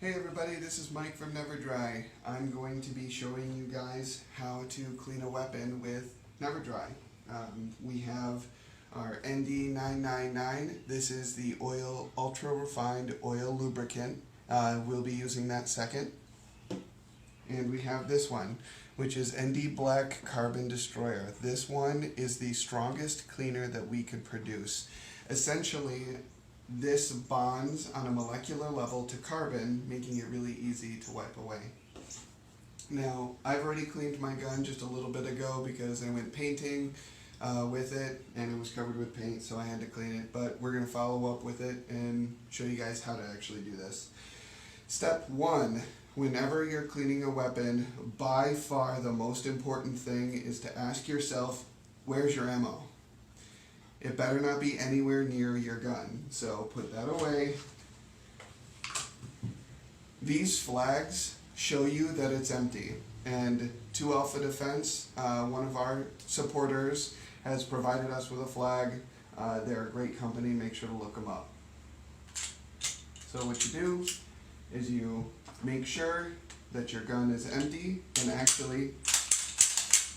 Hey everybody, this is Mike from NeverDry. I'm going to be showing you guys how to clean a weapon with NeverDry. We have our ND999. This is the oil, ultra refined oil lubricant. We'll be using that second. And we have this one, which is ND Black Carbon Destroyer. This one is the strongest cleaner that we could produce. Essentially, this bonds on a molecular level to carbon, making it really easy to wipe away. Now, I've already cleaned my gun just a little bit ago because I went painting with it and it was covered with paint, so I had to clean it. But we're going to follow up with it and show you guys how to actually do this. Step one, whenever you're cleaning a weapon, by far the most important thing is to ask yourself, where's your ammo? It better not be anywhere near your gun, so put that away. These flags show you that it's empty, and 2 Alpha Defense, one of our supporters, has provided us with a flag. They're a great company, make sure to look them up. So what you do is you make sure that your gun is empty and actually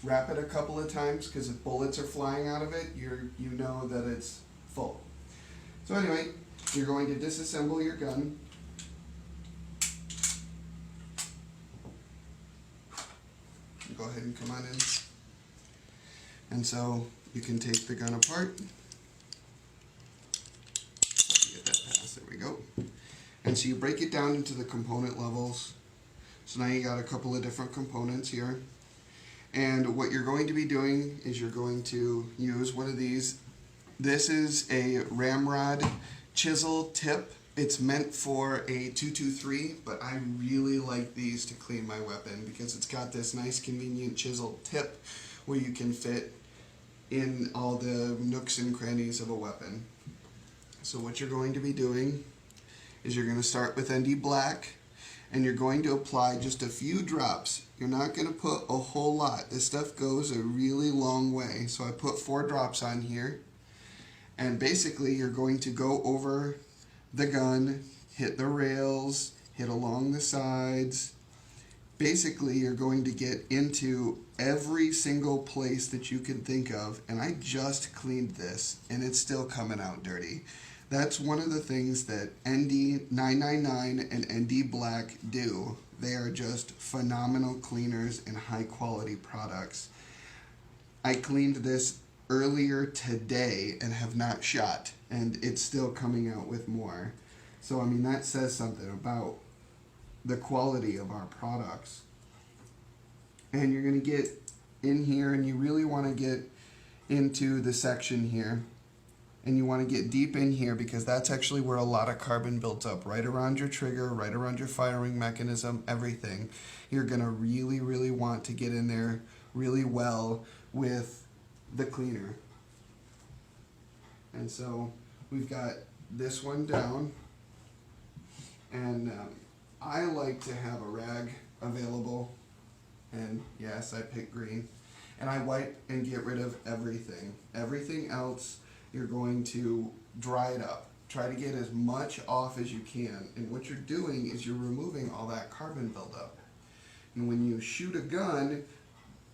wrap it a couple of times, because if bullets are flying out of it, you know that it's full. So anyway, you're going to disassemble your gun. Go ahead and come on in. And so you can take the gun apart. Get that past, there we go. And so you break it down into the component levels. So now you got a couple of different components here. And what you're going to be doing is you're going to use one of these. This is a ramrod chisel tip. It's meant for a 223, but I really like these to clean my weapon because it's got this nice convenient chisel tip where you can fit in all the nooks and crannies of a weapon. So what you're going to be doing is you're going to start with ND Black, and you're going to apply just a few drops. You're not going to put a whole lot. This stuff goes a really long way. So I put 4 drops on here. And basically you're going to go over the gun, hit the rails, hit along the sides. Basically you're going to get into every single place that you can think of. And I just cleaned this and it's still coming out dirty. That's one of the things that ND999 and ND Black do. They are just phenomenal cleaners and high quality products. I cleaned this earlier today and have not shot, and it's still coming out with more. So I mean, that says something about the quality of our products. And you're going to get in here, and you really want to get into the section here. And you want to get deep in here because that's actually where a lot of carbon builds up, right around your trigger, right around your firing mechanism, everything. You're going to really, really want to get in there really well with the cleaner. And so we've got this one down, and I like to have a rag available, and yes, I picked green, and I wipe and get rid of everything. Everything else, you're going to dry it up. Try to get as much off as you can. And what you're doing is you're removing all that carbon buildup. And when you shoot a gun,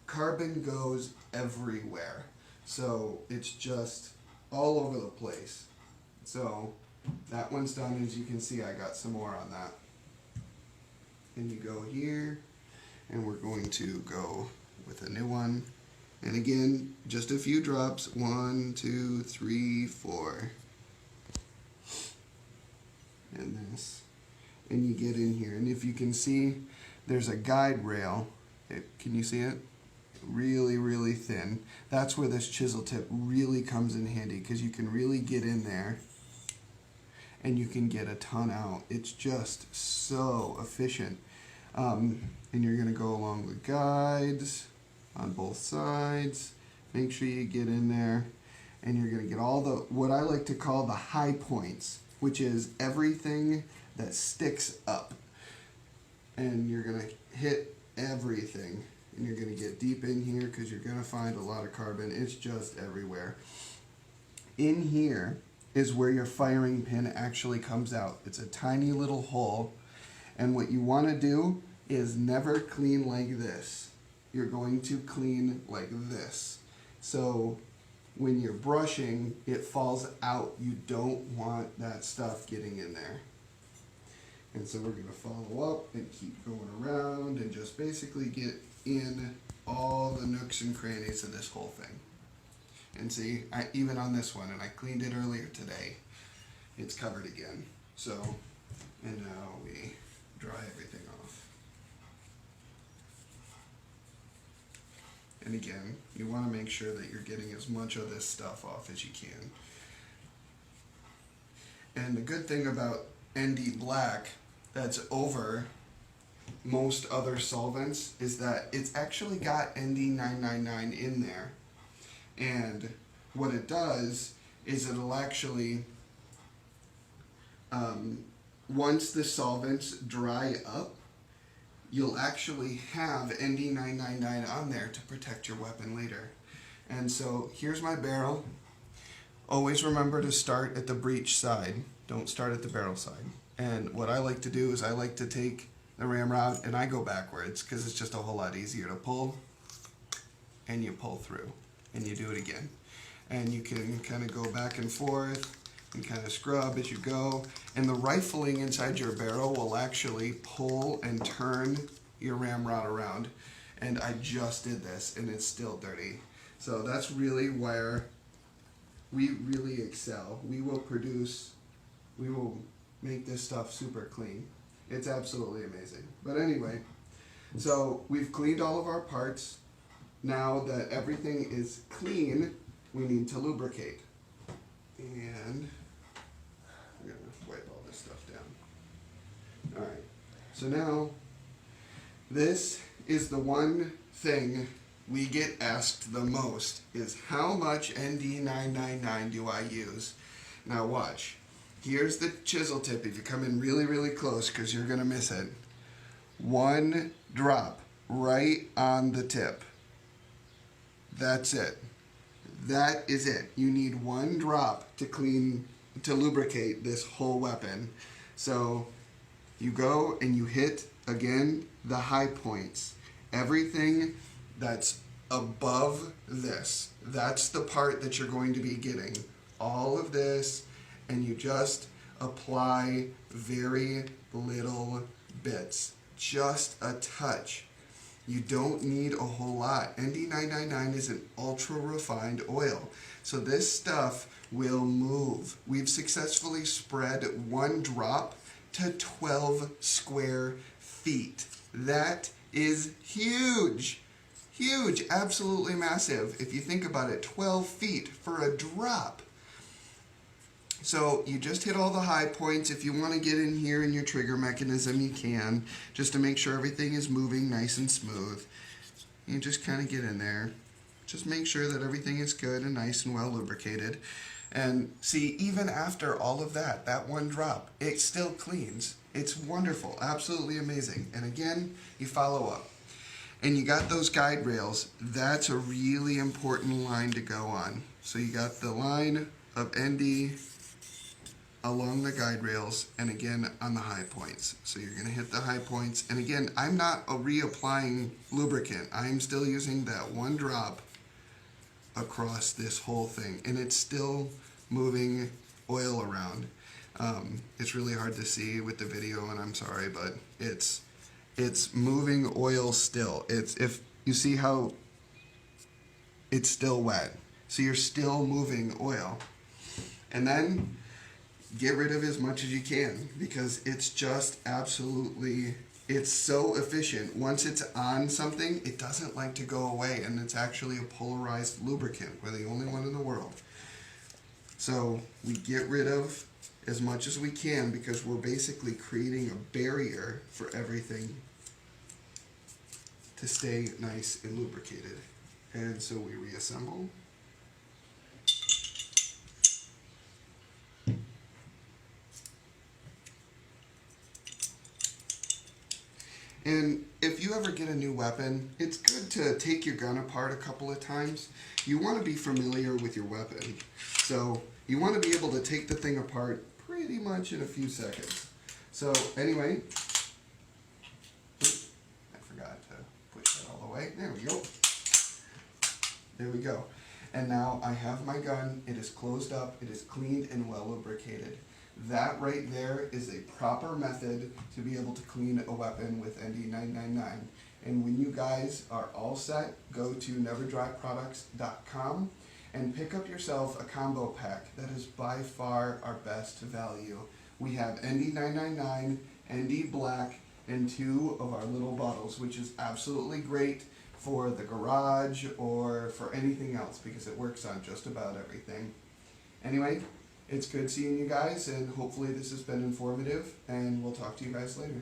carbon goes everywhere. So it's just all over the place. So that one's done. As you can see, I got some more on that. And you go here, and we're going to go with a new one. And again, just a few drops. 1, 2, 3, 4. And this. And you get in here. And if you can see, there's a guide rail. Can you see it? Really, really thin. That's where this chisel tip really comes in handy, because you can really get in there and you can get a ton out. It's just so efficient. And you're going to go along the guides on both sides. Make sure you get in there, and you're going to get all the, what I like to call the high points, which is everything that sticks up. And you're going to hit everything, and you're going to get deep in here because you're going to find a lot of carbon. It's just everywhere. In here is where your firing pin actually comes out. It's a tiny little hole, And what you want to do is never clean like this. You're going to clean like this. So when you're brushing, it falls out. You don't want that stuff getting in there. And so we're going to follow up and keep going around and just basically get in all the nooks and crannies of this whole thing. And see, even on this one, and I cleaned it earlier today, it's covered again. So, and now we dry everything off. And again, you want to make sure that you're getting as much of this stuff off as you can. And the good thing about ND Black that's over most other solvents is that it's actually got ND999 in there. And what it does is it'll actually, once the solvents dry up, you'll actually have ND999 on there to protect your weapon later. And so here's my barrel. Always remember to start at the breech side. Don't start at the barrel side. And what I like to do is I like to take the ramrod and I go backwards because it's just a whole lot easier to pull, and you pull through and you do it again. And you can kind of go back and forth and kind of scrub as you go. And the rifling inside your barrel will actually pull and turn your ramrod around. And I just did this and it's still dirty. So that's really where we really excel. We will make this stuff super clean. It's absolutely amazing. But anyway, so we've cleaned all of our parts. Now that everything is clean, we need to lubricate. And I'm gonna wipe all this stuff down. All right, so now this is the one thing we get asked the most is how much ND999 do I use? Now watch. Here's the chisel tip if you come in really, really close because you're going to miss it. 1 drop right on the tip. That's it. That is it. You need 1 drop to lubricate this whole weapon. So you go and you hit, again, the high points. Everything that's above this, that's the part that you're going to be getting. All of this, and you just apply very little bits, just a touch. You don't need a whole lot. ND999 is an ultra refined oil, so this stuff will move. We've successfully spread 1 drop to 12 square feet. That is huge. Huge, absolutely massive. If you think about it, 12 feet for a drop. So you just hit all the high points. If you want to get in here in your trigger mechanism, you can, just to make sure everything is moving nice and smooth. You just kind of get in there. Just make sure that everything is good and nice and well lubricated. And see, even after all of that, that 1 drop, it still cleans. It's wonderful, absolutely amazing. And again, you follow up. And you got those guide rails. That's a really important line to go on. So you got the line of ND along the guide rails, and again on the high points. So you're going to hit the high points, and again, I'm not reapplying lubricant. I'm still using that 1 drop across this whole thing, and it's still moving oil around. It's really hard to see with the video, and I'm sorry, but it's moving oil still. If you see how it's still wet, so you're still moving oil. And then get rid of as much as you can, because it's just absolutely, it's so efficient. Once it's on something, it doesn't like to go away, and it's actually a polarized lubricant. We're the only one in the world. So we get rid of as much as we can because we're basically creating a barrier for everything to stay nice and lubricated. And so we reassemble. And if you ever get a new weapon, it's good to take your gun apart a couple of times. You want to be familiar with your weapon. So you want to be able to take the thing apart pretty much in a few seconds. So anyway, right? There we go. There we go. And now I have my gun. It is closed up. It is cleaned and well lubricated. That right there is a proper method to be able to clean a weapon with ND999. And when you guys are all set, go to NeverDryProducts.com and pick up yourself a combo pack that is by far our best value. We have ND999, ND Black, and 2 of our little bottles, which is absolutely great for the garage or for anything else because it works on just about everything. Anyway, it's good seeing you guys, and hopefully this has been informative, and we'll talk to you guys later.